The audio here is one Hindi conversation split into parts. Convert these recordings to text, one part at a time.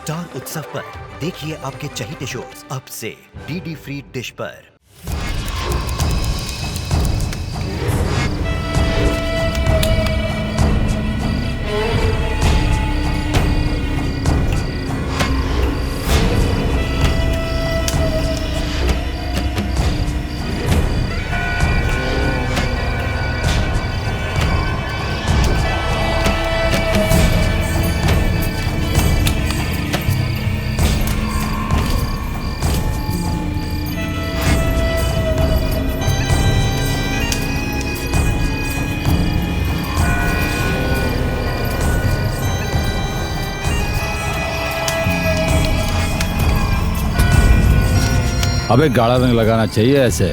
स्टार उत्सव पर देखिए आपके चहीते शोज अब से डीडी फ्री डिश पर। अबे गाढ़ा रंग लगाना चाहिए ऐसे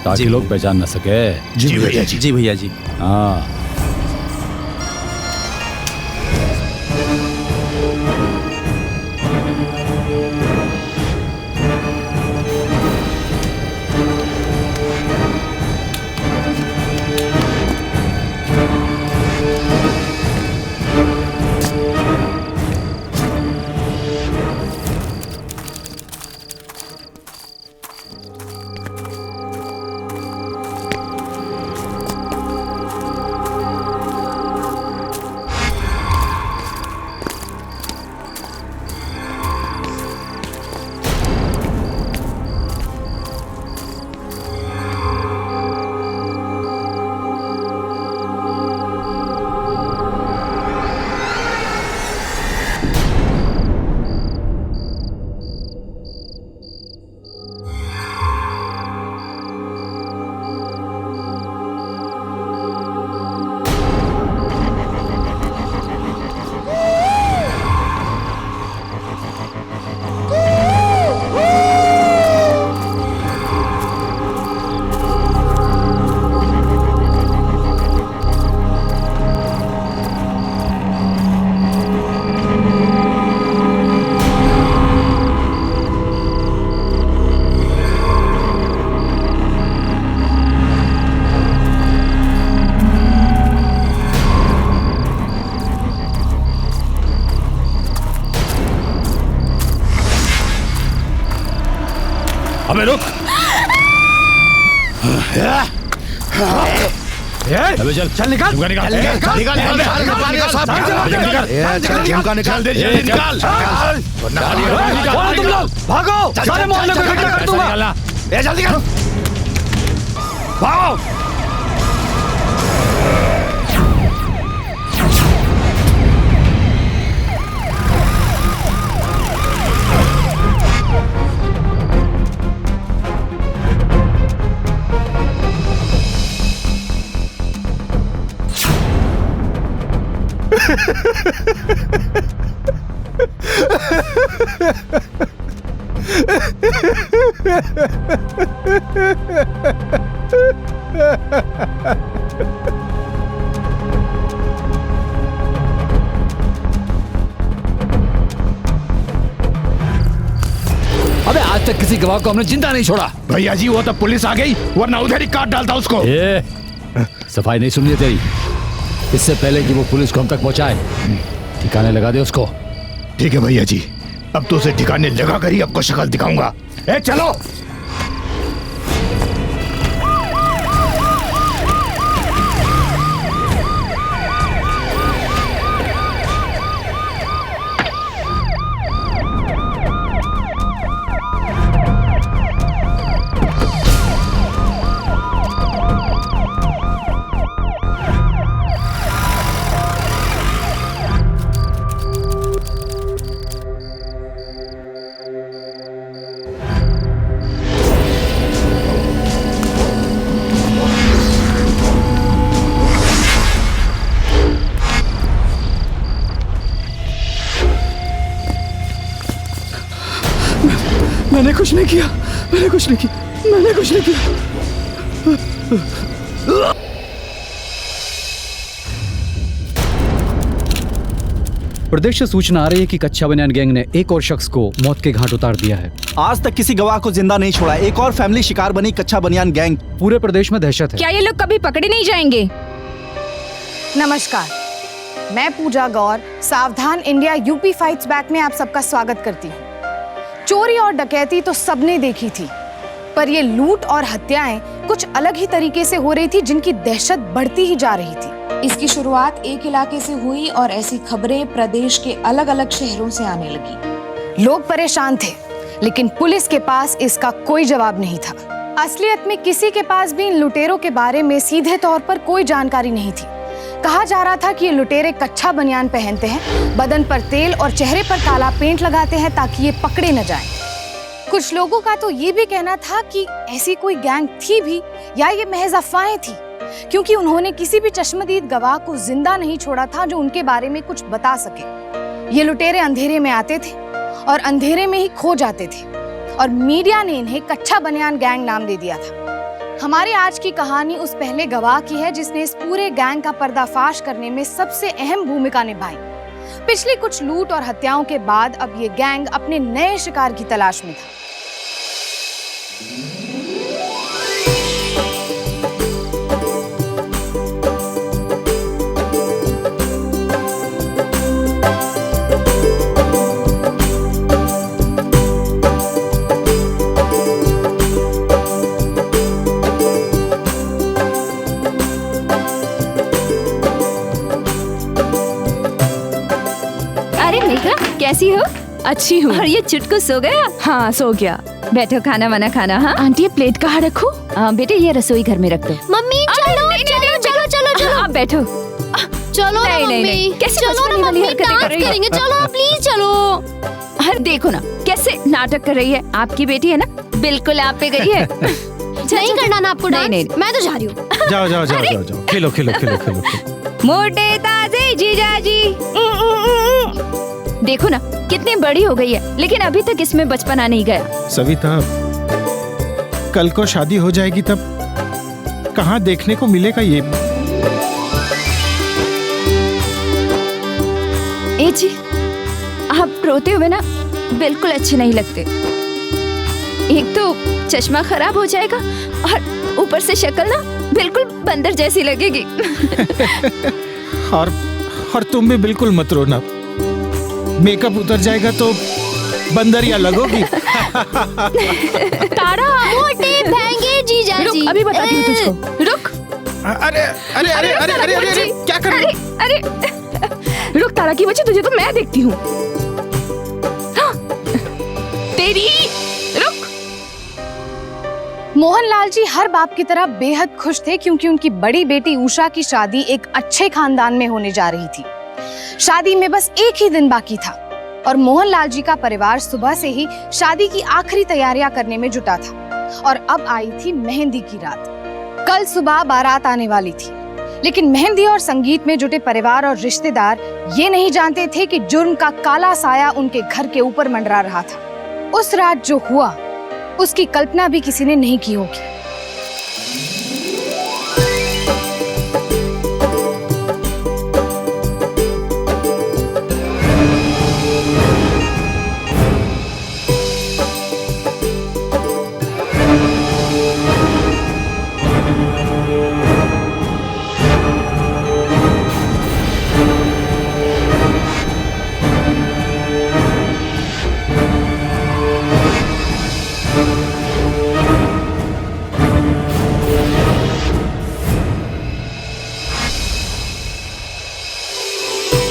ताकि लोग पहचान न सके। जी भैया जी। जी भैया जी। हाँ अबे रुक। अबे चल चल निकाल झुमका निकाल निकाल निकाल झुमका निकाल दे जल्दी निकाल। तुम लोग भागो, सारे मोहल्ले को इकट्ठा कर दूंगा। जल्दी कर भागो। अबे आज तक किसी गवाह को हमने जिंदा नहीं छोड़ा। भैया जी वो तो पुलिस आ गई वरना उधर ही काट डालता उसको। सफाई नहीं सुनिए तेरी। इससे पहले कि वो पुलिस को हम तक पहुंचाए ठिकाने लगा दे उसको। ठीक है भैया जी, अब तो उसे ठिकाने लगा कर ही आपको शक्ल दिखाऊंगा। चलो। मैंने कुछ नहीं किया, मैंने कुछ नहीं किया, मैंने कुछ नहीं किया। प्रदेश से सूचना आ रही है कि कच्चा बनियान गैंग ने एक और शख्स को मौत के घाट उतार दिया है। आज तक किसी गवाह को जिंदा नहीं छोड़ा। एक और फैमिली शिकार बनी कच्चा बनियान गैंग। पूरे प्रदेश में दहशत है। क्या ये लोग कभी पकड़े नहीं जाएंगे? नमस्कार, मैं पूजा गौर सावधान इंडिया यूपी फाइट्स बैक में आप सबका स्वागत करती हूँ। चोरी और डकैती तो सबने देखी थी, पर ये लूट और हत्याएं कुछ अलग ही तरीके से हो रही थी, जिनकी दहशत बढ़ती ही जा रही थी। इसकी शुरुआत एक इलाके से हुई और ऐसी खबरें प्रदेश के अलग अलग शहरों से आने लगी। लोग परेशान थे, लेकिन पुलिस के पास इसका कोई जवाब नहीं था। असलियत में किसी के पास भी इन लुटेरों के बारे में सीधे तौर पर कोई जानकारी नहीं थी। कहा जा रहा था कि ये लुटेरे कच्चा बनियान पहनते हैं, बदन पर तेल और चेहरे पर काला पेंट लगाते हैं ताकि ये पकड़े न जाएं। कुछ लोगों का तो ये भी कहना था कि ऐसी कोई गैंग थी भी या ये महज अफवाहें थी, क्योंकि उन्होंने किसी भी चश्मदीद गवाह को जिंदा नहीं छोड़ा था जो उनके बारे में कुछ बता सके। ये लुटेरे अंधेरे में आते थे और अंधेरे में ही खो जाते थे, और मीडिया ने इन्हें कच्चा बनियान गैंग नाम दे दिया था। हमारी आज की कहानी उस पहले गवाह की है जिसने इस पूरे गैंग का पर्दाफाश करने में सबसे अहम भूमिका निभाई। पिछली कुछ लूट और हत्याओं के बाद अब ये गैंग अपने नए शिकार की तलाश में था। कैसी हो? अच्छी हूँ। और ये चुटकू सो गया? हाँ सो गया। बैठो, खाना वाना खाना। हाँ आंटी ये प्लेट कहाँ रखूं? बेटे ये रसोई घर में रख दो। मम्मी चलो चलो चलो चलो चलो आप बैठो। चलो ना मम्मी, कैसे चलो ना मम्मी, डांस करेंगे, चलो प्लीज चलो। अरे देखो ना कैसे नाटक कर रही है। आपकी बेटी है ना, बिल्कुल आप पे गई है। नहीं करना ना आपको डांस, मैं तो जा रही हूँ। जाओ जाओ जाओ जाओ जाओ, खेलो खेलो खेलो खेलो। मोटे ताजे जीजाजी। देखो ना कितनी बड़ी हो गई है, लेकिन अभी तक इसमें बचपना नहीं गया। सविता, कल को शादी हो जाएगी तब कहाँ देखने को मिलेगा ये? ए जी, आप रोते हुए ना बिल्कुल अच्छे नहीं लगते। एक तो चश्मा खराब हो जाएगा और ऊपर से शक्ल ना बिल्कुल बंदर जैसी लगेगी। और तुम भी बिल्कुल मत रोना, मेकअप उतर जाएगा तो बंदरिया लगोगी। तारा मोटे महंगे जीजा जी। रुक, अभी बताती हूँ तुझको। रुक। अरे अरे अरे अरे अरे अरे क्या कर रही हो? अरे रुक तारा की बच्ची, तुझे तो मैं देखती हूँ। हाँ, तेरी रुक। मोहनलाल जी हर बाप की तरह बेहद खुश थे, क्योंकि उनकी बड़ी बेटी उषा की शादी एक अच्छे खानदान में होने जा रही थी। शादी में बस एक ही दिन बाकी था और मोहनलाल जी का परिवार सुबह से ही शादी की आखिरी तैयारियां करने में जुटा था। और अब आई थी मेहंदी की रात। कल सुबह बारात आने वाली थी, लेकिन मेहंदी और संगीत में जुटे परिवार और रिश्तेदार ये नहीं जानते थे कि जुर्म का काला साया उनके घर के ऊपर मंडरा रहा था। उस रात जो हुआ उसकी कल्पना भी किसी ने नहीं की होगी।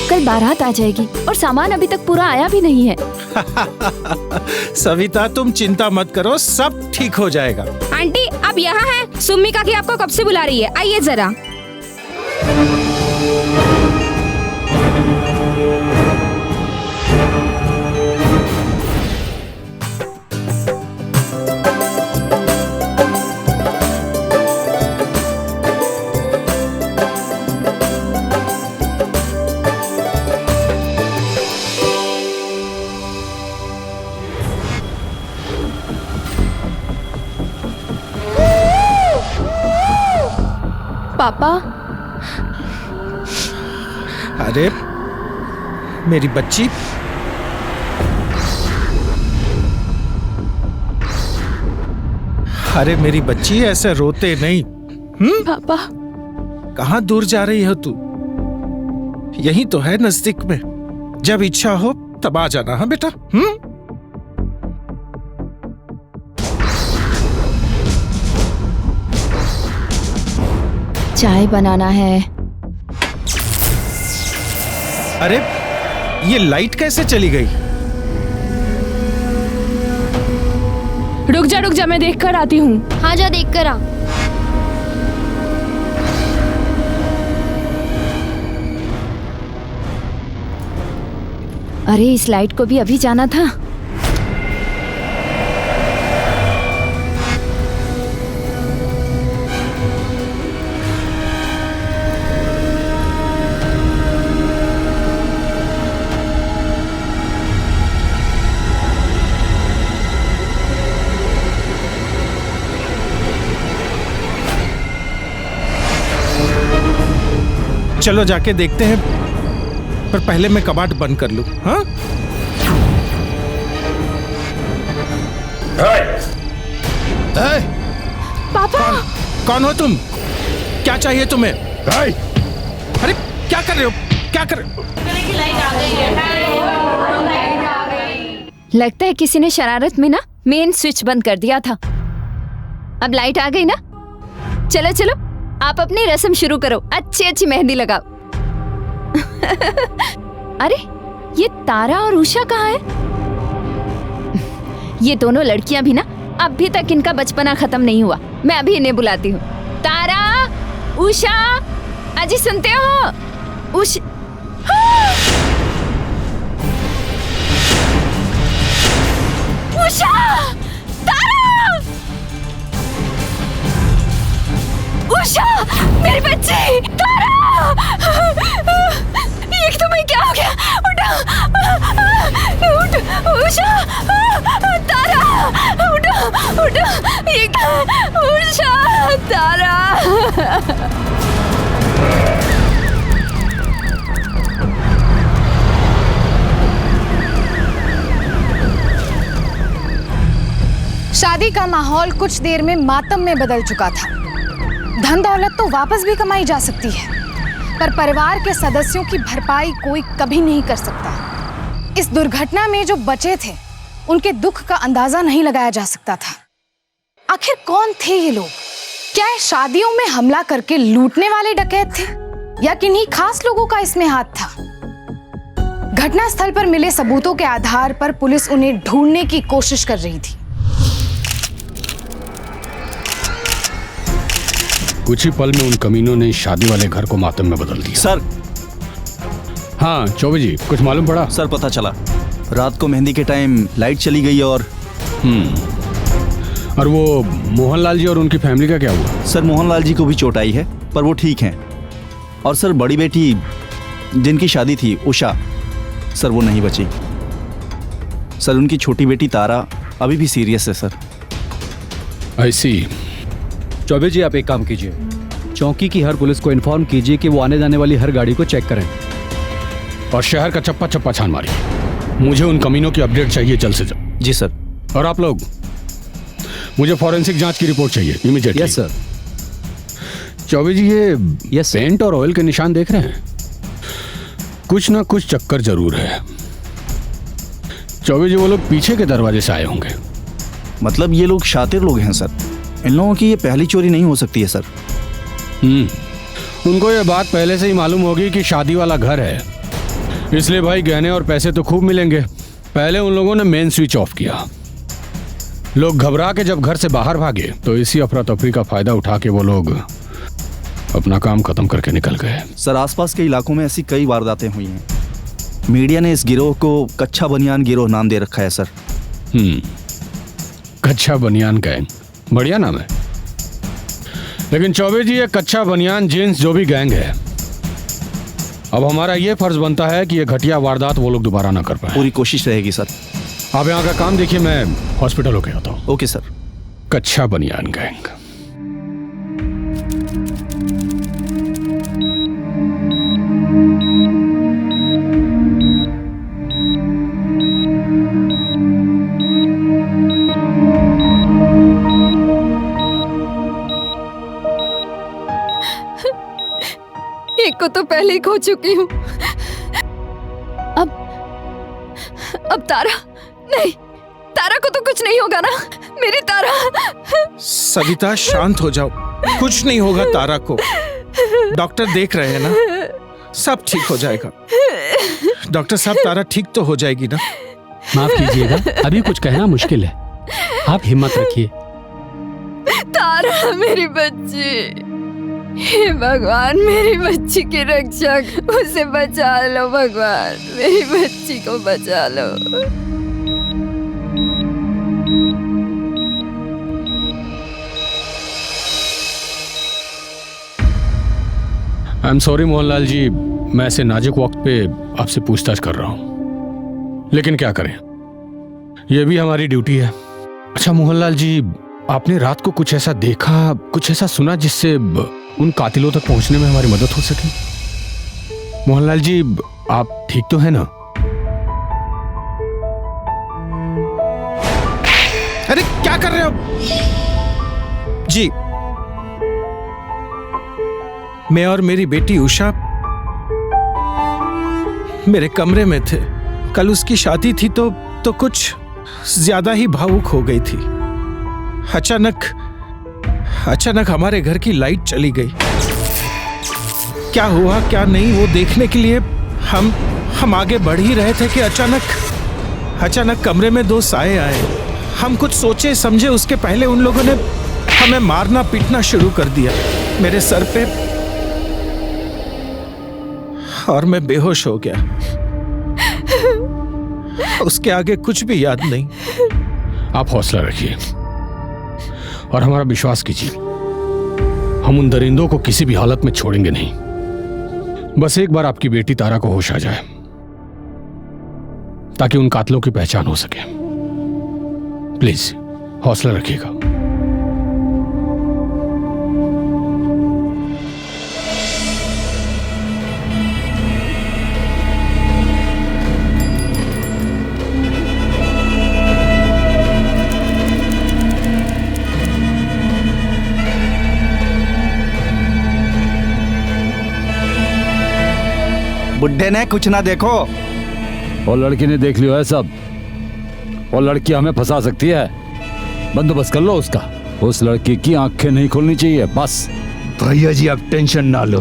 कल बारात आ जाएगी और सामान अभी तक पूरा आया भी नहीं है। सविता तुम चिंता मत करो, सब ठीक हो जाएगा। आंटी आप यहाँ हैं? सुम्मी काकी आपको कब से बुला रही है, आइए जरा। पापा। अरे मेरी बच्ची, अरे मेरी बच्ची ऐसे रोते नहीं। पापा। कहाँ दूर जा रही हो तू? यही तो है नजदीक में। जब इच्छा हो तब आ जाना। हाँ बेटा। चाय बनाना है। अरे ये लाइट कैसे चली गई? रुक जा, मैं देख कर आती हूँ। हाँ जा देख कर आ। अरे इस लाइट को भी अभी जाना था। चलो जाके देखते हैं, पर पहले मैं कबाड़ बंद कर लूं। हाँ? पापा कौन हो तुम? क्या चाहिए तुम्हें? अरे क्या कर रहे हो? क्या कर रहे हो? लगता है किसी ने शरारत में ना मेन स्विच बंद कर दिया था। अब लाइट आ गई ना। चलो चलो आप अपनी रस्म शुरू करो। अच्छी मेहंदी लगाओ। अरे ये तारा और उषा कहाँ है? ये दोनों लड़कियां भी ना अभी तक इनका बचपना खत्म नहीं हुआ। मैं अभी इन्हें बुलाती हूँ। तारा, उषा, अजी सुनते हो? उषा, तारा, उषा, मेरी बच्ची, तारा, ये तुम्हें क्या हो गया? उठ, उषा, तारा, उठ, ये क्या? उषा, तारा। शादी का माहौल कुछ देर में मातम में बदल चुका था। धन दौलत तो वापस भी कमाई जा सकती है, पर परिवार के सदस्यों की भरपाई कोई कभी नहीं कर सकता। इस दुर्घटना में जो बचे थे उनके दुख का अंदाजा नहीं लगाया जा सकता था। आखिर कौन थे ये लोग? क्या ये शादियों में हमला करके लूटने वाले डकैत थे या किन्हीं खास लोगों का इसमें हाथ था? घटनास्थल पर मिले सबूतों के आधार पर पुलिस उन्हें ढूंढने की कोशिश कर रही थी। कुछ ही पल में उन कमीनों ने शादी वाले घर को मातम में बदल दिया। सर। हाँ चौबे जी, कुछ मालूम पड़ा? सर पता चला रात को मेहंदी के टाइम लाइट चली गई और वो मोहनलाल जी और उनकी फैमिली का क्या हुआ? सर मोहनलाल जी को भी चोट आई है, पर वो ठीक हैं। और सर बड़ी बेटी जिनकी शादी थी उषा, सर वो नहीं बची। सर उनकी छोटी बेटी तारा अभी भी सीरियस है सर। ऐसी। चौबे जी आप एक काम कीजिए, चौकी की हर पुलिस को इन्फॉर्म कीजिए कि वो आने जाने वाली हर गाड़ी को चेक करें और शहर का चप्पा चप्पा छान मारिए। मुझे उन कमीनों की अपडेट चाहिए जल्द से जल्द। जी सर। और आप लोग, मुझे फॉरेंसिक जांच की रिपोर्ट चाहिए immediately. Yes sir. Choubey ji ये पेंट और ऑयल के निशान देख रहे हैं? कुछ ना कुछ चक्कर जरूर है। चौबे जी वो लोग पीछे के दरवाजे से आए होंगे। मतलब ये लोग शातिर लोग हैं सर। इन लोगों की ये पहली चोरी नहीं हो सकती है सर। उनको ये बात पहले से ही मालूम होगी कि शादी वाला घर है, इसलिए भाई गहने और पैसे तो खूब मिलेंगे। पहले उन लोगों ने मेन स्विच ऑफ किया। लोग घबरा के जब घर से बाहर भागे तो इसी अफरा तफरी का फायदा उठा के वो लोग अपना काम खत्म करके निकल गए। सर आसपास के इलाकों में ऐसी कई वारदातें हुई हैं। मीडिया ने इस गिरोह को कच्चा बनियान गिरोह नाम दे रखा है सर। कच्चा बनियान गैंग, बढ़िया नाम है। लेकिन चौबे जी ये कच्चा बनियान जींस जो भी गैंग है, अब हमारा ये फर्ज बनता है कि ये घटिया वारदात वो लोग दोबारा ना कर पाए। पूरी कोशिश रहेगी सर। आप यहाँ का काम देखिए, मैं हॉस्पिटल होके आता हूँ। Okay sir. कच्चा बनियान गैंग। को तो पहले ही खो चुकी हूँ। अब तारा, नहीं, तारा को तो कुछ नहीं होगा ना, मेरी तारा। सविता शांत हो जाओ, कुछ नहीं होगा तारा को। डॉक्टर देख रहे हैं ना, सब ठीक हो जाएगा। डॉक्टर साहब, तारा ठीक तो हो जाएगी ना? माफ कीजिएगा, अभी कुछ कहना मुश्किल है, आप हिम्मत रखिए। तारा मेरी बच्ची, हे भगवान मेरी बच्ची की रक्षक, उसे बचा लो भगवान, मेरी बच्ची को बचा लो। I am sorry Mohanlal ji, मैं ऐसे नाजुक वक्त पे आपसे पूछताछ कर रहा हूं, लेकिन क्या करें, यह भी हमारी ड्यूटी है। अच्छा मोहनलाल जी, आपने रात को कुछ ऐसा देखा, कुछ ऐसा सुना जिससे उन कातिलों तक पहुंचने में हमारी मदद हो सके? मोहनलाल जी, आप ठीक तो है ना? अरे क्या कर रहे हो जी? मैं और मेरी बेटी उषा मेरे कमरे में थे। कल उसकी शादी थी तो कुछ ज्यादा ही भावुक हो गई थी। अचानक हमारे घर की लाइट चली गई। क्या हुआ क्या नहीं वो देखने के लिए हम आगे बढ़ ही रहे थे कि अचानक कमरे में दो साए आए। हम कुछ सोचे समझे उसके पहले उन लोगों ने हमें मारना पीटना शुरू कर दिया मेरे सर पे, और मैं बेहोश हो गया। उसके आगे कुछ भी याद नहीं। आप हौसला रखिए और हमारा विश्वास कीजिए, हम उन दरिंदों को किसी भी हालत में छोड़ेंगे नहीं। बस एक बार आपकी बेटी तारा को होश आ जाए ताकि उन कातिलों की पहचान हो सके। प्लीज हौसला रखिएगा। बुड्ढे ने कुछ ना देखो। और लड़की ने देख लिया है सब, और लड़की हमें फंसा सकती है। बंदोबस्त कर लो उसका। उस लड़की की आंखें नहीं खोलनी चाहिए बस। भैया जी आप टेंशन ना लो,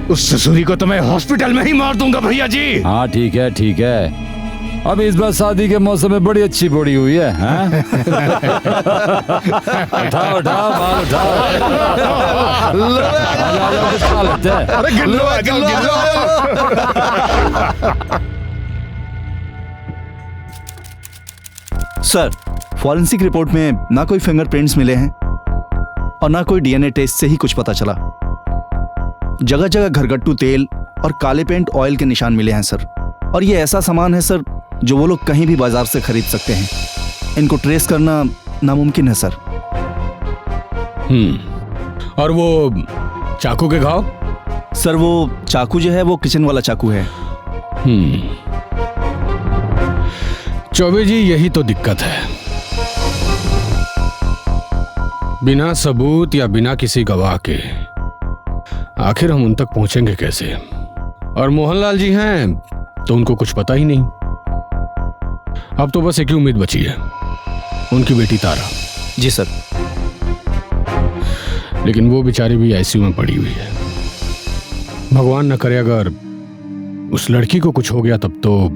उस ससुरी को तो मैं हॉस्पिटल में ही मार दूंगा भैया जी। हाँ ठीक है ठीक है, अब इस बार शादी के मौसम में बड़ी अच्छी बॉडी हुई है। हाँ? उठाओ उठाओ माल उठाओ। कुछ खा लेते हैं। अरे गिल्लो आ जाओ। सर, फॉरेंसिक रिपोर्ट में ना कोई फिंगरप्रिंट्स मिले हैं और ना कोई डीएनए टेस्ट से ही कुछ पता चला। जगह जगह घरगट्टू तेल और काले पेंट ऑयल के निशान मिले हैं सर, और ये ऐसा सामान है सर जो वो लोग कहीं भी बाजार से खरीद सकते हैं। इनको ट्रेस करना नामुमकिन है सर। और वो चाकू के घाव? सर वो चाकू जो है वो किचन वाला चाकू है। चौबे जी, यही तो दिक्कत है। बिना सबूत या बिना किसी गवाह के आखिर हम उन तक पहुंचेंगे कैसे? और मोहनलाल जी हैं तो उनको कुछ पता ही नहीं। अब तो बस एक ही उम्मीद बची है, उनकी बेटी तारा। जी सर। लेकिन वो बेचारी भी आईसीयू में पड़ी हुई है। भगवान न करे अगर उस लड़की को कुछ हो गया तब तो।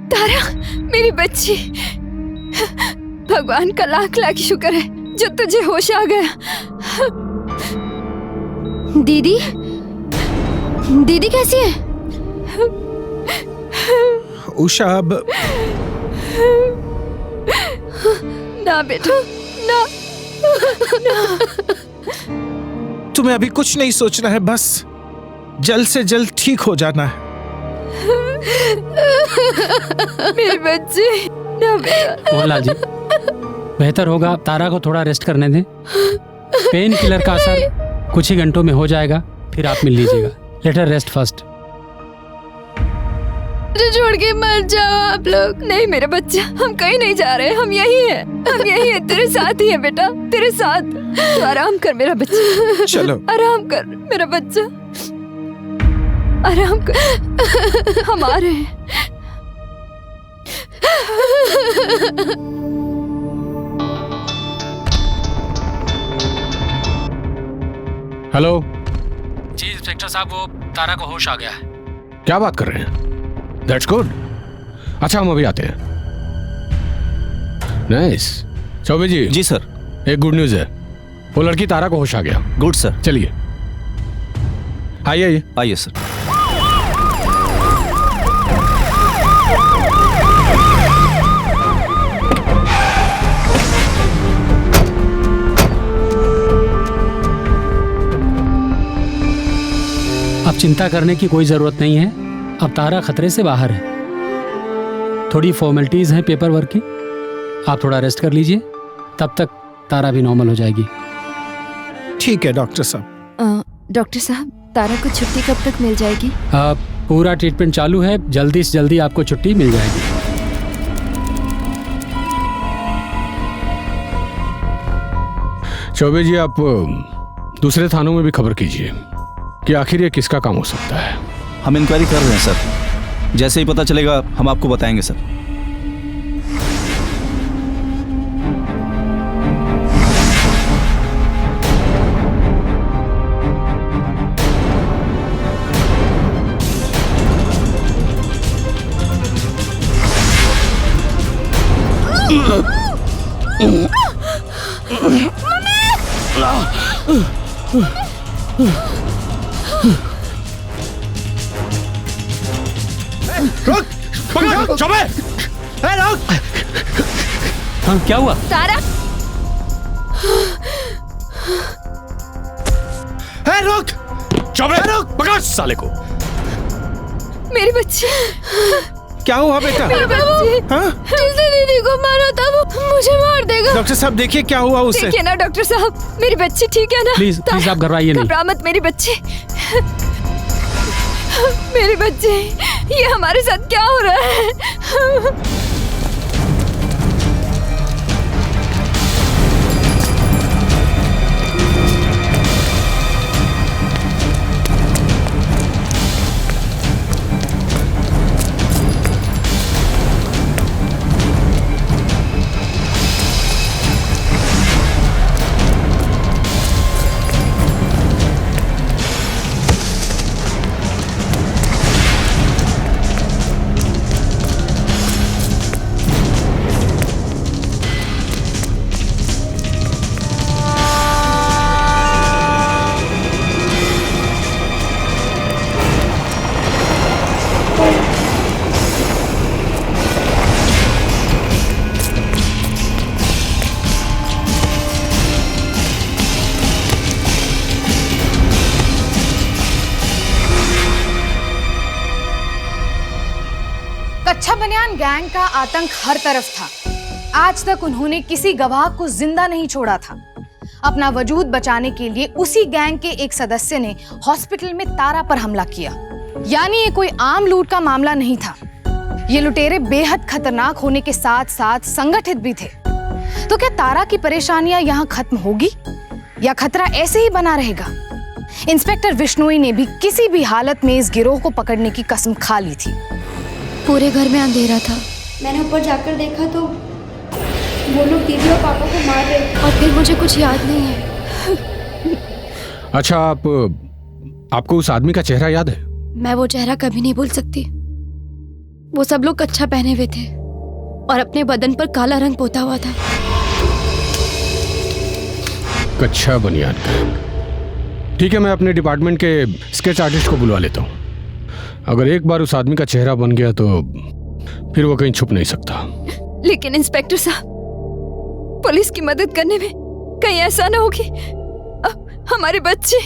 तारा मेरी बच्ची, भगवान का लाख लाख शुक्र है जो तुझे होश आ गया। दीदी, दीदी कैसी है? उषा अब ना बेटा ना, तुम्हें अभी कुछ नहीं सोचना है, बस जल्द से जल्द ठीक हो जाना है। मेरी बच्ची ना बेटा। मोहनलाल जी, बेहतर होगा तारा को थोड़ा रेस्ट करने दें। पेन किलर का असर कुछ ही घंटों में हो जाएगा, फिर आप मिल लीजिएगा। Let her rest first. मुझे छोड़ के मत जाओ आप लोग। नहीं मेरा बच्चा, हम कहीं नहीं जा रहे, हम यही हैं, हम यही हैं, तेरे साथ ही है बेटा, तेरे साथ। तो आराम कर मेरा बच्चा, चलो आराम कर मेरा बच्चा, आराम कर, हम आ रहे हैं। हेलो जी इंस्पेक्टर साहब, वो तारा को होश आ गया है। क्या बात कर रहे हैं? That's good. अच्छा हम अभी आते हैं। नाइस। चौबे जी। जी सर। एक गुड न्यूज़ है, वो लड़की तारा को होश आ गया। Good sir. चलिए आइए आइए आइए सर। अब चिंता करने की कोई जरूरत नहीं है, अब तारा खतरे से बाहर है। थोड़ी फॉर्मेलिटीज हैं पेपर वर्क की, आप थोड़ा रेस्ट कर लीजिए, तब तक तारा भी नॉर्मल हो जाएगी। ठीक है डॉक्टर साहब। डॉक्टर साहब, तारा को छुट्टी कब तक मिल जाएगी? पूरा ट्रीटमेंट चालू है, जल्दी से जल्दी आपको छुट्टी मिल जाएगी। चौबे जी, आप दूसरे थानों में भी खबर कीजिए कि आखिर ये किसका काम हो सकता है। हम इंक्वायरी कर रहे हैं सर, जैसे ही पता चलेगा हम आपको बताएंगे सर। हाँ क्या हुआ? तारा, रुक। पकड़ साले को। मेरे बच्चे, क्या हुआ बेटा? मेरे बच्चे, हाँ? जिसने दीदी को मारा था वो मुझे मार देगा। डॉक्टर साहब देखिए क्या हुआ उसे। ठीक है ना डॉक्टर साहब, मेरी बच्ची ठीक है ना? प्लीज प्लीज आप घबराइए नहीं। घबरा मत मेरी बच्ची। मेरे बच्चे, ये हमारे साथ क्या हो रहा है? कच्छा बनियान गैंग का आतंक हर तरफ था। आज तक उन्होंने किसी गवाह को जिंदा नहीं छोड़ा था। अपना वजूद बचाने के लिए उसी गैंग के एक सदस्य ने हॉस्पिटल में तारा पर हमला किया। यानी ये कोई आम लूट का मामला नहीं था। ये लुटेरे बेहद खतरनाक होने के साथ साथ संगठित भी थे। तो क्या तारा की परेशानियां यहाँ खत्म होगी या खतरा ऐसे ही बना रहेगा? इंस्पेक्टर विश्नोई ने भी किसी भी हालत में इस गिरोह को पकड़ने की कसम खा ली थी। पूरे घर में अंधेरा था। मैंने ऊपर जाकर देखा तो वो लोग दीदी और पापा को मार रहे और फिर मुझे कुछ याद नहीं है। अच्छा, आपको उस आदमी का चेहरा याद है? मैं वो चेहरा कभी नहीं भूल सकती। वो सब लोग कच्छा पहने हुए थे और अपने बदन पर काला रंग पोता हुआ था। कच्छा बनियान का। ठीक है, मैं अपने डिपार्टमेंट के स्केच आर्टिस्ट को बुलवा लेता हूँ। अगर एक बार उस आदमी का चेहरा बन गया तो फिर वो कहीं छुप नहीं सकता। लेकिन इंस्पेक्टर साहब, पुलिस की मदद करने में कहीं ऐसा ना हो कि हमारे बच्चे।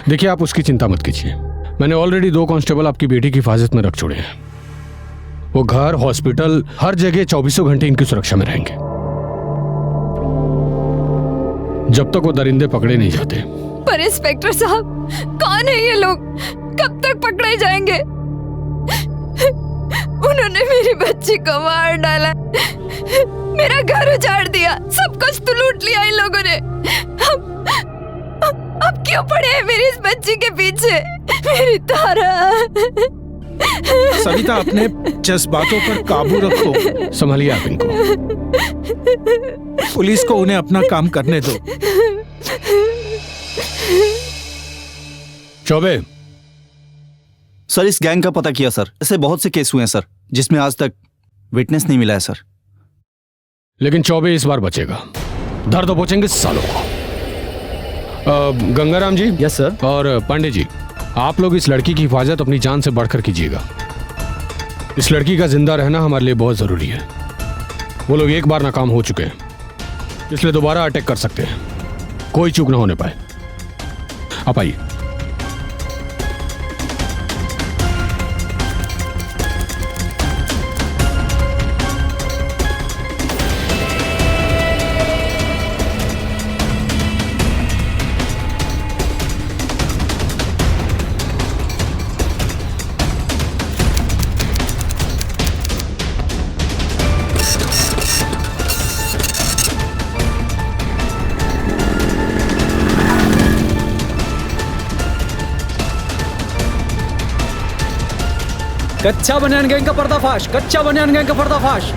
देखिए, आप उसकी चिंता मत कीजिए। मैंने ऑलरेडी 2 कांस्टेबल आपकी बेटी की हिफाजत में रख छोड़े हैं। वो घर, हॉस्पिटल, हर जगह 24 घंटे इनकी सुरक्षा में रहेंगे जब तक वो दरिंदे पकड़े नहीं जाते। पर इंस्पेक्टर साहब, कौन है ये लोग? कब तक पकड़े जाएंगे? उन्होंने मेरी बच्ची को मार डाला, मेरा घर उजाड़ दिया, सब कुछ तो लूट लिया इन लोगों ने। अब क्यों पड़े हैं मेरी इस बच्ची के पीछे? मेरी तारा। सविता, अपने जज्बातों पर काबू रखो। संभालिए आप इनको। पुलिस को उन्हें अपना काम करने दो। चौबे। सर, इस गैंग का पता किया सर। ऐसे बहुत से केस हुए हैं सर, जिसमें आज तक विटनेस नहीं मिला है सर। लेकिन चौबे इस बार बचेगा। धर दो पोचेंगे सालों को। गंगाराम जी। Yes sir. और पांडे जी, आप लोग इस लड़की की हिफाजत अपनी जान से बढ़कर कीजिएगा। इस लड़की का जिंदा रहना हमारे लिए बहुत जरूरी है। वो लोग एक बार नाकाम हो चुके हैं, इसलिए दोबारा अटैक कर सकते हैं। कोई चूक ना होने पाए। आप आइए। कच्चा बनियान गैंग का पर्दाफाश, कच्चा बनियान गैंग का पर्दाफाश।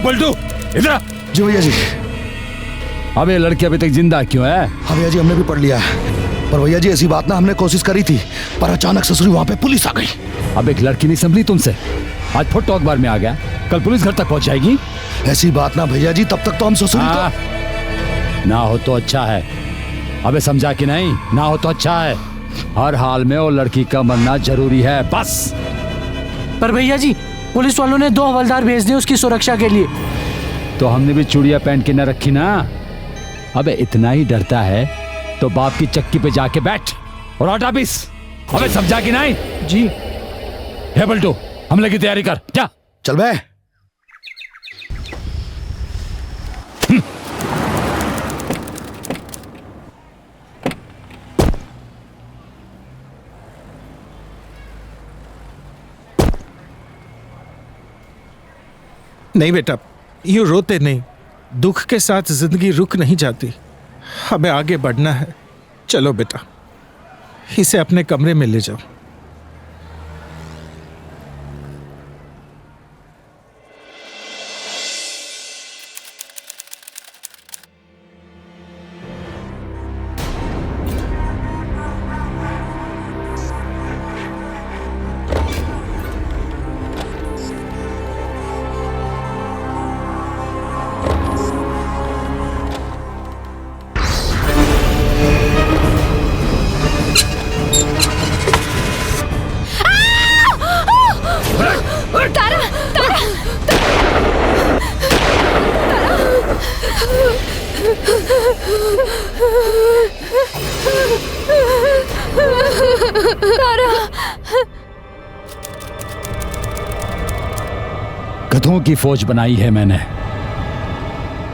पलटू, इधर आ। जी भैया जी। अब ये लड़की अभी तक जिंदा क्यों है? हाँ भैया जी, हमने भी पढ़ लिया है, पर भैया जी ऐसी बात ना हमने कोशिश करी थी, पर अचानक ससुरी वहाँ पे पुलिस आ गई। अब एक लड़की नहीं संभली तुमसे, आज फुट टॉक बार में आ गया, कल पुलिस घर तक पहुंच जाएगी। ऐसी बात ना भैया जी, तब तक तो हम ससुरी को... ना हो तो अच्छा है। अबे समझा कि नहीं? ना हो तो अच्छा है। हर हाल में वो लड़की का मरना जरूरी है, बस। पर भैया जी, पुलिस वालों ने 2 हवलदार भेज दिए उसकी सुरक्षा के लिए। तो हमने भी चूड़िया पहन के न रखी ना। अबे इतना ही डरता है तो बाप की चक्की पे जाके बैठ और आटा पीस। अबे समझा कि नहीं? जी। हे बल्टू, हमले की तैयारी कर। क्या? चल बे। नहीं बेटा, यूं रोते नहीं। दुख के साथ जिंदगी रुक नहीं जाती, हमें आगे बढ़ना है। चलो बेटा, इसे अपने कमरे में ले जाओ। गधों की फौज बनाई है मैंने।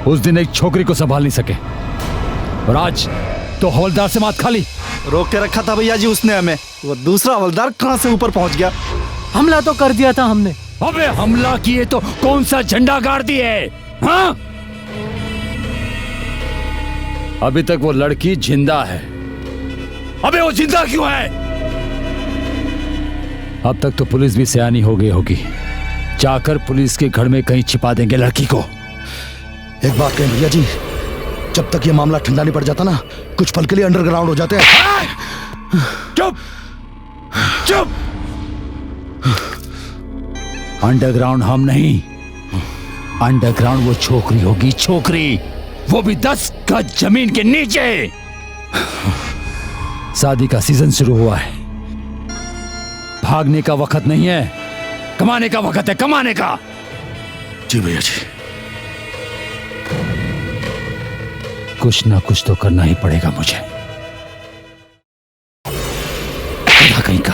उस दिन एक छोकरी को संभाल नहीं सके और आज तो हवलदार से मात खाली। रोक के रखा था भैया जी उसने हमें। वो दूसरा हवलदार कहां से ऊपर पहुंच गया? हमला तो कर दिया था हमने। अबे हमला किए तो कौन सा झंडा गाड़ दिए? हाँ? अभी तक वो लड़की जिंदा है। अबे वो जिंदा क्यों है? अब तक तो पुलिस भी सयानी हो गई होगी। जाकर पुलिस के घर में कहीं छिपा देंगे लड़की को। एक बात कहें भैया जी, जब तक ये मामला ठंडा नहीं पड़ जाता ना, कुछ पल के लिए अंडरग्राउंड हो जाते हैं। चुप चुप। अंडरग्राउंड हम नहीं, अंडरग्राउंड वो छोकरी होगी, छोकरी, वो भी 10 गज जमीन के नीचे। शादी का सीजन शुरू हुआ है, भागने का वक्त नहीं है, कमाने का वक्त है, कमाने का। जी भैया जी। कुछ ना कुछ तो करना ही पड़ेगा मुझे। कहीं का।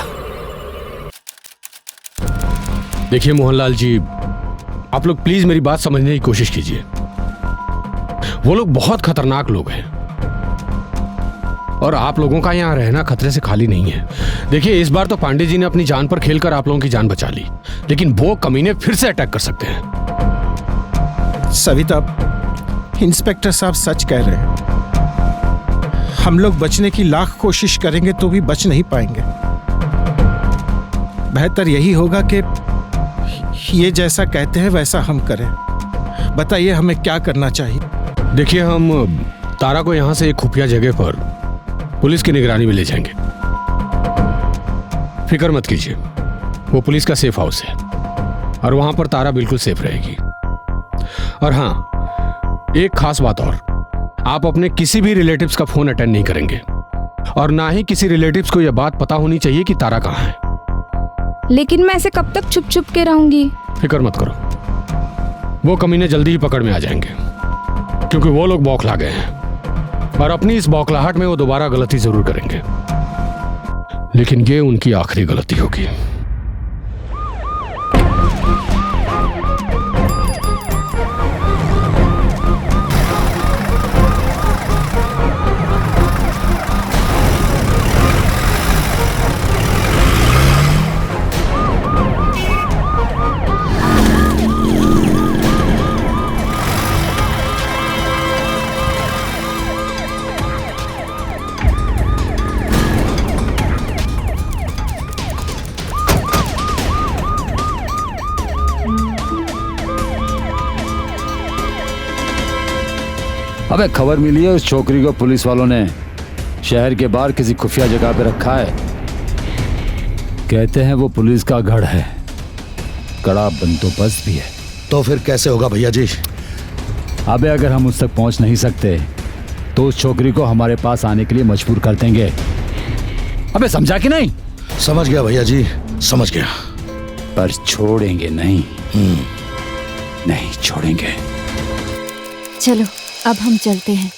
देखिए मोहनलाल जी, आप लोग प्लीज मेरी बात समझने की कोशिश कीजिए। वो लोग बहुत खतरनाक लोग हैं और आप लोगों का यहां रहना खतरे से खाली नहीं है। देखिए, इस बार तो पांडे जी ने अपनी जान पर खेलकर आप लोगों की जान बचा ली, लेकिन वो कमीने फिर से अटैक कर सकते हैं। सविता, इंस्पेक्टर साहब सच कह रहे हैं। हम लोग बचने की लाख कोशिश करेंगे तो भी बच नहीं पाएंगे। बेहतर यही होगा कि ये जैसा कहते हैं वैसा हम करें। बताइए हमें क्या करना चाहिए? देखिए, हम तारा को यहां से एक खुफिया जगह पर पुलिस की निगरानी में ले जाएंगे। फिक्र मत कीजिए, वो पुलिस का सेफ हाउस है और वहां पर तारा बिल्कुल सेफ रहेगी। और हाँ, एक खास बात और, आप अपने किसी भी रिलेटिव्स का फोन अटेंड नहीं करेंगे और ना ही किसी रिलेटिव्स को यह बात पता होनी चाहिए कि तारा कहाँ है। लेकिन मैं ऐसे कब तक छुप छुप के रहूंगी? फिक्र मत करो, वो कमीने जल्दी ही पकड़ में आ जाएंगे, क्योंकि वो लोग बौखला गए हैं और अपनी इस बौखलाहट में वो दोबारा गलती जरूर करेंगे, लेकिन ये उनकी आखिरी गलती होगी। अबे खबर मिली है उस छोकरी को पुलिस वालों ने शहर के बाहर किसी खुफिया जगह पे रखा है। कहते हैं वो पुलिस का गढ़ है, कड़ा बंदोबस्त भी है। तो फिर कैसे होगा भैया जी? अबे अगर हम उस तक पहुंच नहीं सकते तो उस छोकरी को हमारे पास आने के लिए मजबूर कर देंगे। अबे समझा कि नहीं? समझ गया भैया जी, समझ गया। पर छोड़ेंगे नहीं, नहीं छोड़ेंगे। चलो अब हम चलते हैं।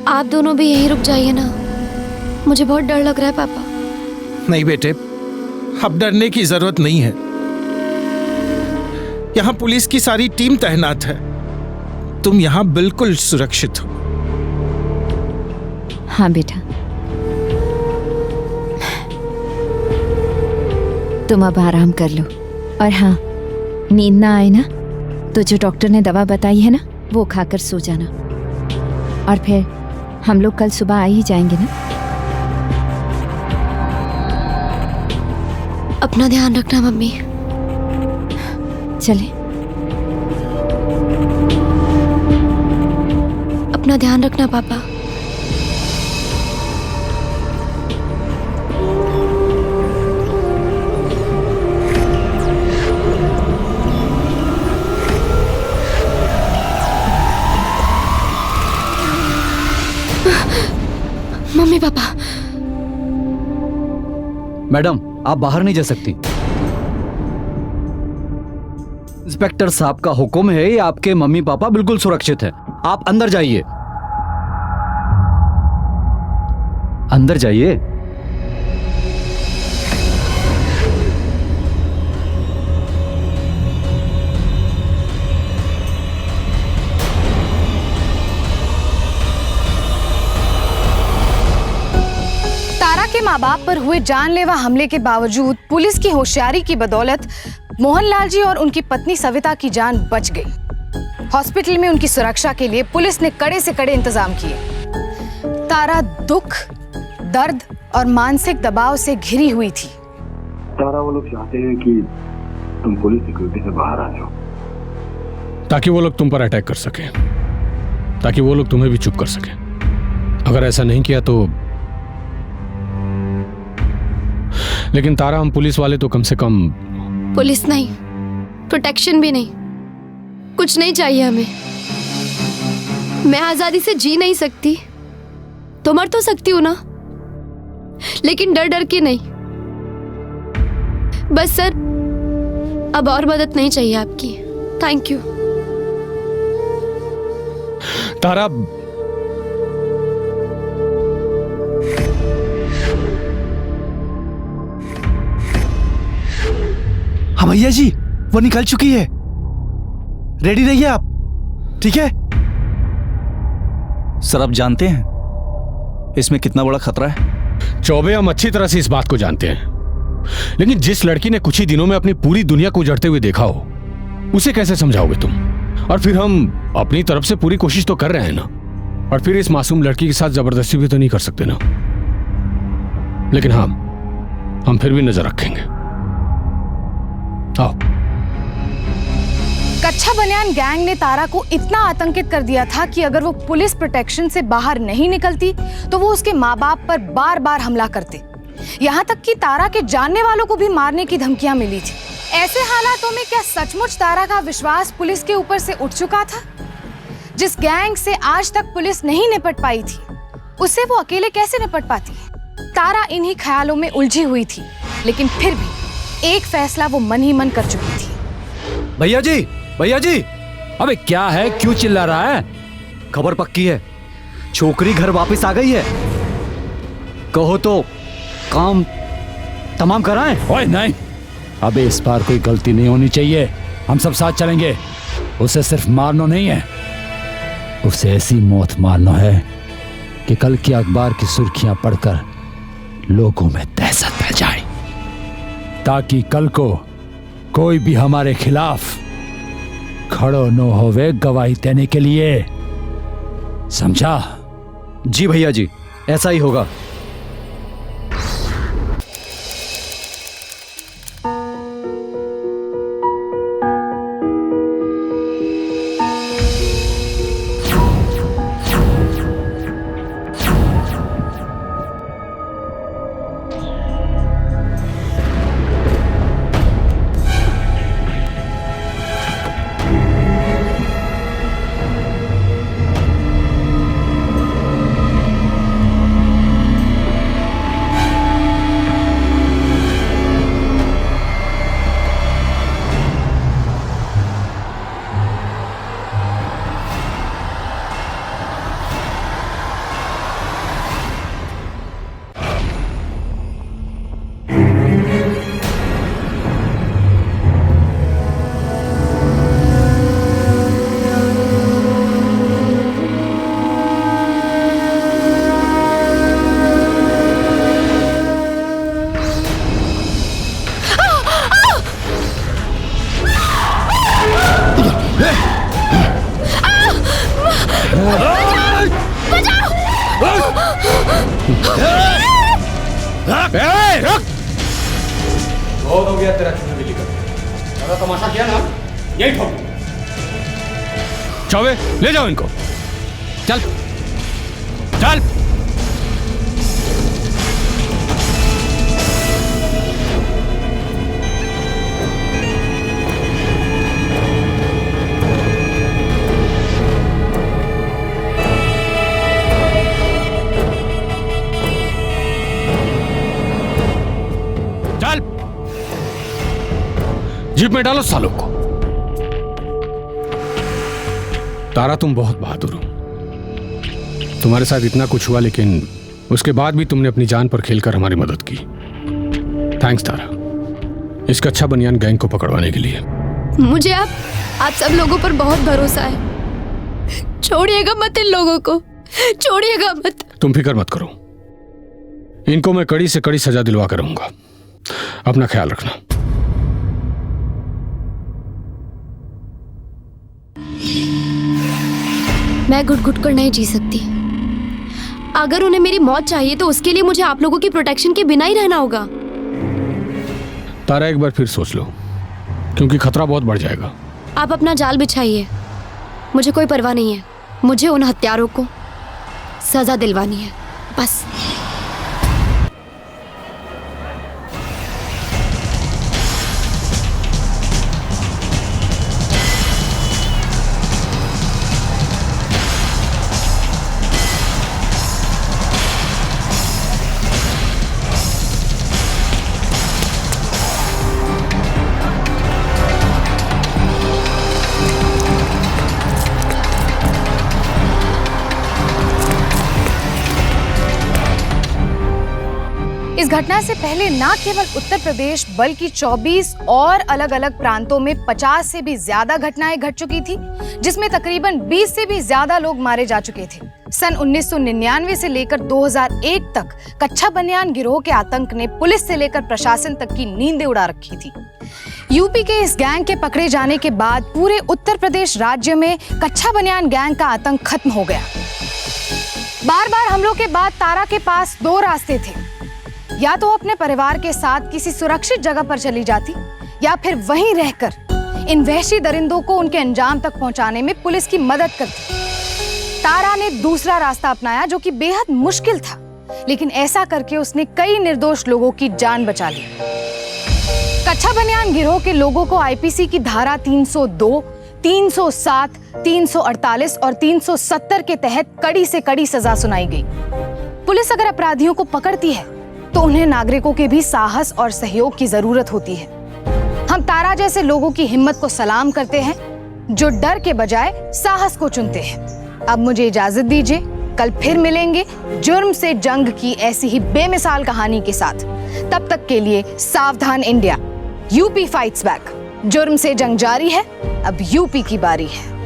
आप दोनों भी यहीं रुक जाइए ना, मुझे बहुत डर लग रहा है पापा। नहीं बेटे, अब डरने की जरूरत नहीं है। यहाँ पुलिस की सारी टीम तैनात है, तुम यहाँ बिल्कुल सुरक्षित हो। हाँ बेटा, तुम अब आराम कर लो। और हाँ, नींद ना आए ना तो जो डॉक्टर ने दवा बताई है ना, वो खाकर सो जाना। और फिर हम लोग कल सुबह आ ही जाएंगे ना। अपना ध्यान रखना मम्मी। चले। अपना ध्यान रखना पापा। Mummy papa. मैडम, आप बाहर नहीं जा सकती। इंस्पेक्टर साहब का हुक्म है, ये आपके मम्मी पापा बिल्कुल सुरक्षित हैं। आप अंदर जाइए, अंदर जाइए। के माँ बाप पर हुए जानलेवा हमले के बावजूद पुलिस की होशियारी की बदौलत मोहनलाल जी और उनकी पत्नी सविता की जान बच गई। हॉस्पिटल में उनकी सुरक्षा के लिए पुलिस ने कड़े से कड़े इंतजाम किए। तारा दुख, दर्द और मानसिक दबाव से घिरी हुई थी। तारा, वो लोग चाहते हैं कि तुम पुलिस सिक्योरिटी से बाहर आ जाओ, ताकि वो लोग तुम पर अटैक कर सके। ताकि वो लोग तुम्हें भी चुप कर सके। अगर ऐसा नहीं किया तो, लेकिन तारा, हम पुलिस वाले तो कम से कम पुलिस नहीं, प्रोटेक्शन भी नहीं, कुछ नहीं चाहिए हमें। मैं आजादी से जी नहीं सकती तो मर तो सकती हूं ना, लेकिन डर डर के नहीं। बस सर, अब और मदद नहीं चाहिए आपकी। Thank you. तारा, हाँ भैया जी, वो निकल चुकी है। रेडी रहिए आप, ठीक है? सर, आप जानते हैं इसमें कितना बड़ा खतरा है? चौबे, हम अच्छी तरह से इस बात को जानते हैं, लेकिन जिस लड़की ने कुछ ही दिनों में अपनी पूरी दुनिया को उजड़ते हुए देखा हो, उसे कैसे समझाओगे तुम? और फिर हम अपनी तरफ से पूरी कोशिश तो कर रहे हैं ना, और फिर इस मासूम लड़की के साथ जबरदस्ती भी तो नहीं कर सकते ना। लेकिन हाँ, हम फिर भी नजर रखेंगे। आओ। कच्चा बनियान गैंग ने तारा को इतना आतंकित कर दिया था कि अगर वो पुलिस प्रोटेक्शन से बाहर नहीं निकलती तो वो उसके माँ बाप पर बार बार हमला करते। यहाँ तक कि तारा के जानने वालों को भी मारने की धमकियां मिली थी। ऐसे हालातों में क्या सचमुच तारा का विश्वास पुलिस के ऊपर से उठ चुका था? जिस गैंग से आज तक पुलिस नहीं निपट पाई थी, उससे वो अकेले कैसे निपट पाती? तारा इन्हीं ख्यालों में उलझी हुई थी, लेकिन फिर भी एक फैसला वो मन ही मन कर चुकी थी। भैया जी, भैया जी! अबे क्या है, क्यों चिल्ला रहा है? खबर पक्की है, छोकरी घर वापस आ गई है। कहो तो काम तमाम कराएं। ओए नहीं, अबे इस बार कोई गलती नहीं होनी चाहिए। हम सब साथ चलेंगे। उसे सिर्फ मारना नहीं है, उसे ऐसी मौत मारना है कि कल की अखबार की सुर्खियां पढ़कर लोगों में दहशत फैल जाए, ताकि कल को कोई भी हमारे खिलाफ खड़ो न होवे गवाही देने के लिए। समझा? जी भैया जी, ऐसा ही होगा। बहुत हो गया तेरा चूहे बिल्ली का। अगर तमाशा किया ना, यही ठोक। चौबे, ले जाओ इनको। चल चल। जीप में डालो सालों को। तारा, तुम बहुत बहादुर हो। तुम्हारे साथ इतना कुछ हुआ, लेकिन उसके बाद भी तुमने अपनी जान पर खेलकर हमारी मदद की। थैंक्स तारा, इस कच्चा बनियान गैंग को पकड़वाने के लिए। मुझे आप सब लोगों पर बहुत भरोसा है। छोड़िएगा मत इन लोगों को, छोड़िएगा मत। तुम फिक्र मत करो, इनको मैं कड़ी से कड़ी सजा दिलवा कर रहूंगा। अपना ख्याल रखना। मैं घुट-घुट कर नहीं जी सकती। अगर उन्हें मेरी मौत चाहिए तो उसके लिए मुझे आप लोगों की प्रोटेक्शन के बिना ही रहना होगा। तारा, एक बार फिर सोच लो, क्योंकि खतरा बहुत बढ़ जाएगा। आप अपना जाल बिछाइए, मुझे कोई परवाह नहीं है। मुझे उन हत्यारों को सजा दिलवानी है, बस। इस घटना से पहले न केवल उत्तर प्रदेश बल्कि 24 और अलग अलग प्रांतों में 50 से भी ज्यादा घटनाएं घट चुकी थी, जिसमें तकरीबन 20 से भी ज्यादा लोग मारे जा चुके थे। सन 1999 से लेकर 2001 तक कच्चा बनियान गिरोह के आतंक ने पुलिस से लेकर प्रशासन तक की नींदें उड़ा रखी थी। यूपी के इस गैंग के पकड़े जाने के बाद पूरे उत्तर प्रदेश राज्य में कच्चा बनियान गैंग का आतंक खत्म हो गया। बार बार हमलों के बाद तारा के पास दो रास्ते थे, या तो अपने परिवार के साथ किसी सुरक्षित जगह पर चली जाती या फिर वहीं रहकर इन वहशी दरिंदों को उनके अंजाम तक पहुंचाने में पुलिस की मदद करती। तारा ने दूसरा रास्ता अपनाया जो कि बेहद मुश्किल था, लेकिन ऐसा करके उसने कई निर्दोष लोगों की जान बचा ली। कच्चा बनियान गिरोह के लोगों को आईपीसी की धारा 302, 307, 348 और 370 के तहत कड़ी से कड़ी सजा सुनाई गई। पुलिस अगर अपराधियों को पकड़ती है तो उन्हें नागरिकों के भी साहस और सहयोग की जरूरत होती है। हम तारा जैसे लोगों की हिम्मत को सलाम करते हैं जो डर के बजाय साहस को चुनते हैं। अब मुझे इजाजत दीजिए, कल फिर मिलेंगे जुर्म से जंग की ऐसी ही बेमिसाल कहानी के साथ। तब तक के लिए सावधान इंडिया, यूपी फाइट्स बैक। जुर्म से जंग जारी है, अब यूपी की बारी है।